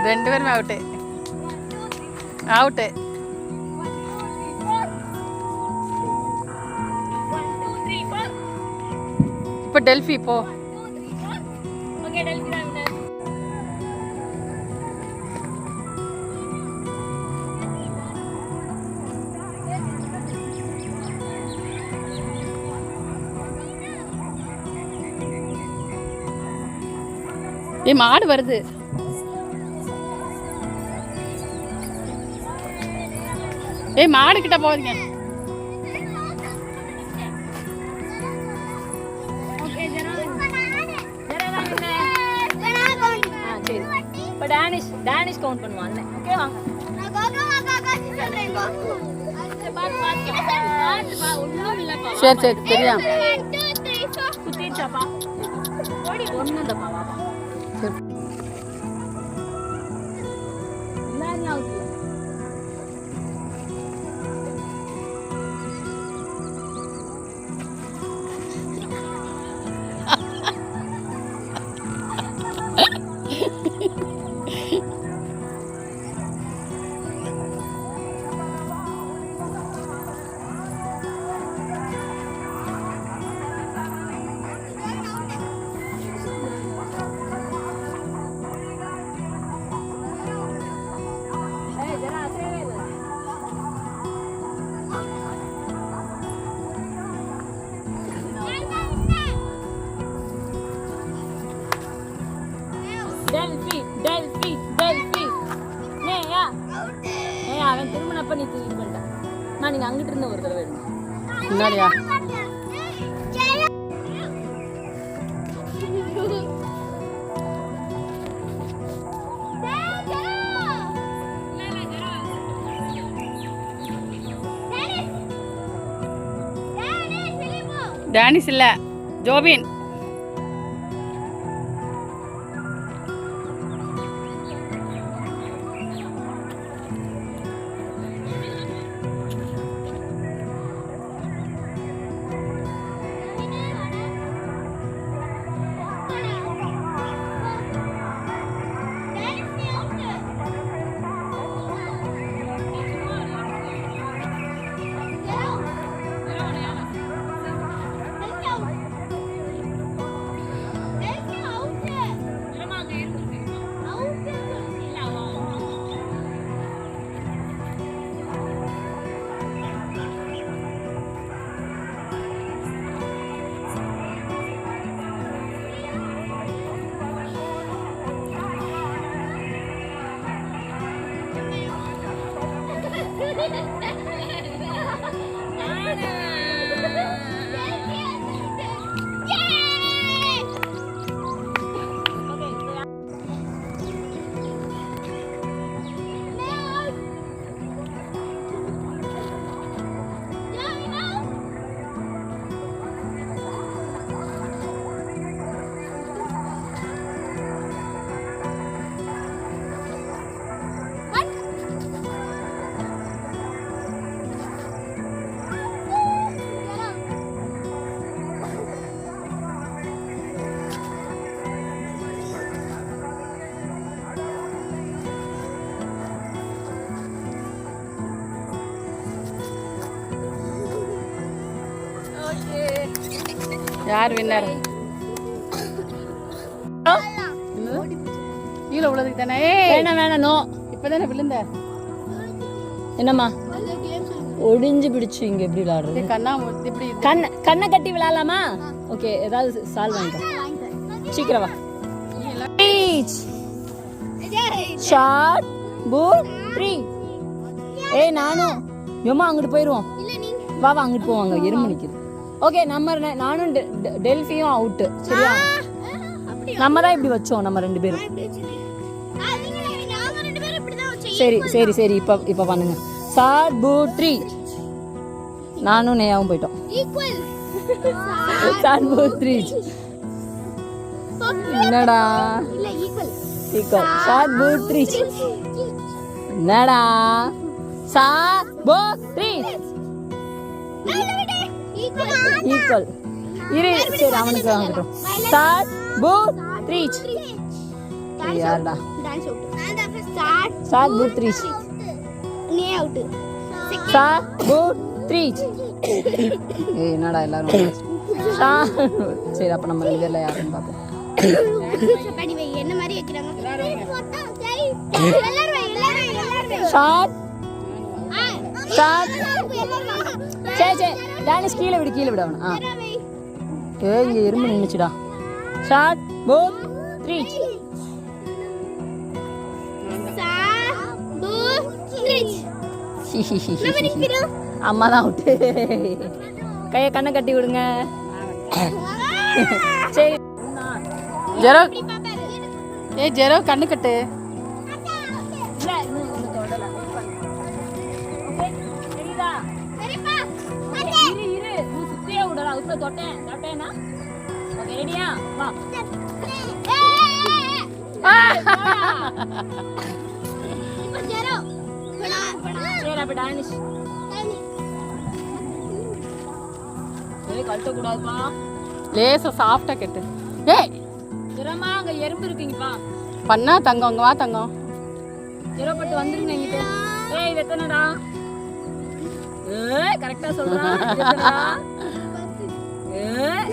ரெண்டு பேருமே out out. இப்போ டெல்ஃபி போ. மாடு வருது. மாடு கிட்ட போவீங்க. டேனிஷ் கவுண்ட் பண்ணுவான். ஓகேவா? சரி சரி தெரியும். அவன் திருமணப்ப நீ தூக்கி பண்ணிட்டான். நான் நீங்க அங்கிட்டு இருந்த ஒரு தடவை முன்னாடியா டேனிஷ் இல்ல ஜோபின். யார் வின்னர்? கீழே உள்ளதுக்கு தானே. வேணாம் வேணாம் நோ. இப்பதானே விழுந்த. என்னம்மா ஒடிஞ்சு பிடிச்சு இங்க எப்படி விளையாடுறது? கண்ணை கட்டி விளையாடலாமா? ஓகே ஏதாவது சால்வ் வாங்கிக்க. சீக்கிரம் வா. ஷார்ட் புல் 3. ஏய் நானும் ஏமா அங்கிட்டு போயிடுவோம். வா வா அங்கிட்டு போவாங்க. எறும்பு நிற்குது. ஓகே நம்ம நானும் டெல்ஃபியும் அவுட்டு. சரியா? நம்ம தான் இப்படி வச்சோம் நம்ம ரெண்டு பேரும். சரி சரி சரி இப்போ பண்ணுங்க. ஷார்ட் புல் 3. நானும் நேயாவும் போயிட்டோம். ஷார்ட் புல் 3. என்னடா ஈக்குவல். ஷார்ட் புல் 3. என்னடா ஷார்ட் புல் 3 ஈக்குவல். இரு சரி அவனுக்கு வாங்கட்டும். ஷார்ட் புல் 3. யாருடா Start, boot, three. Start, boot, three. ஏய் என்னடா எல்லாரும் சரி அப்ப நம்ம ரெண்டு பேர்ல யாருன்னு பாப்போம். என்ன மாதிரி வைக்கிறாங்க ஷார்ட் ஷார்ட் சே டானிஷ் கீழே விடு அவன ஏய் இங்க எறும்பு நின்னுச்சுடா. ஷார்ட் போத் த்ரீ அம்மா தான் அவுட்டு. கையை கண்ணை கட்டி விடுங்க. சரி ஜெரோ ஏய் ஜெரோ கண்ணு கட்டு. லேசா சாஃப்டா கட்டு. ஏய் ஜெரமா அங்க எறும்பு இருக்குங்கப்பா. பண்ணா தங்கம் அங்க வா தங்கம். ஜெரோப்பட்டு வந்துருங்க இங்கிட்ட. ஏய் இது எத்தனைடா? ஏய் கரெக்ட்டா சொல்றா. எத்தனைடா? ஏய்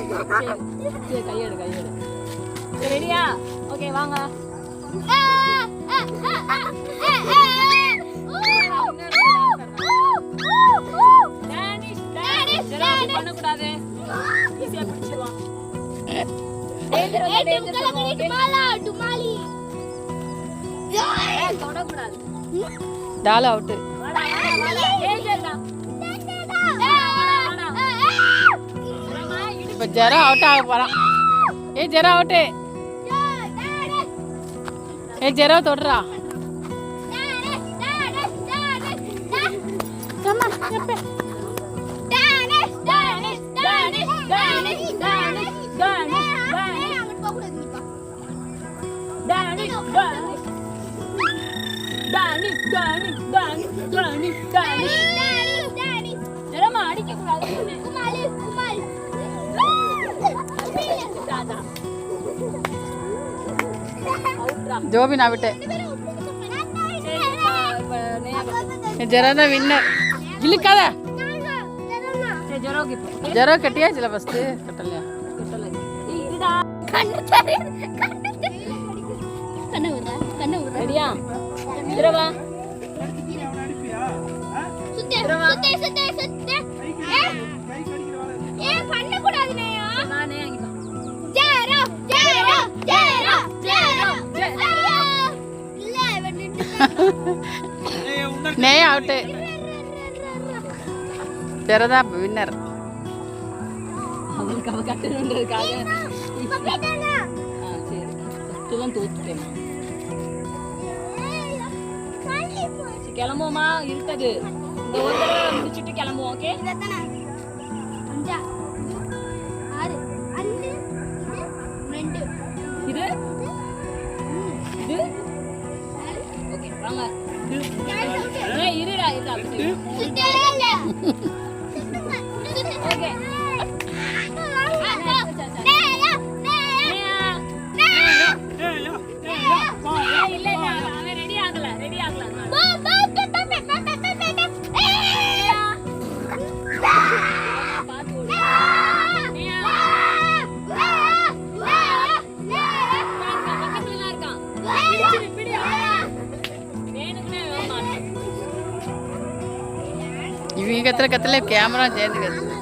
சரி கையெடு. சரி ரெடியா? ஓகே வாங்க. டானிஷ் ஜெரோ பண்ண கூடாது. ஈஸியா பிடிச்சிடுவான். டால் அவுட். இப்ப ஜெரோ அவுட் ஆக போறான். ஏய் ஜெரோ அவுட். ஏய் ஜெரோ தொடுறா. ஜோபின் அவுட். ஜெரோ தான் வின்னர். இழுக்காத. ஜெரோ கட்டியாச்சுல ஃபர்ஸ்ட் கட்டலையா? ரெடியா? ஜெரோவா நே அவுட். ஜெரோ தான் வின்னர். அவளுக்கு அவ கட்டணுன்றதுக்காக சரி சுத்தம் தோத்துட்டேன். கிளம்புவோமா? இருட்டது. இந்த ஒரு தடவை முடிச்சுட்டு கிளம்புவோம். ஓகே இது இது ஓகே வாங்க. ஏய் இருடா ஓகே இவங்க கத்துல கேமரா சேர்ந்து கத்து.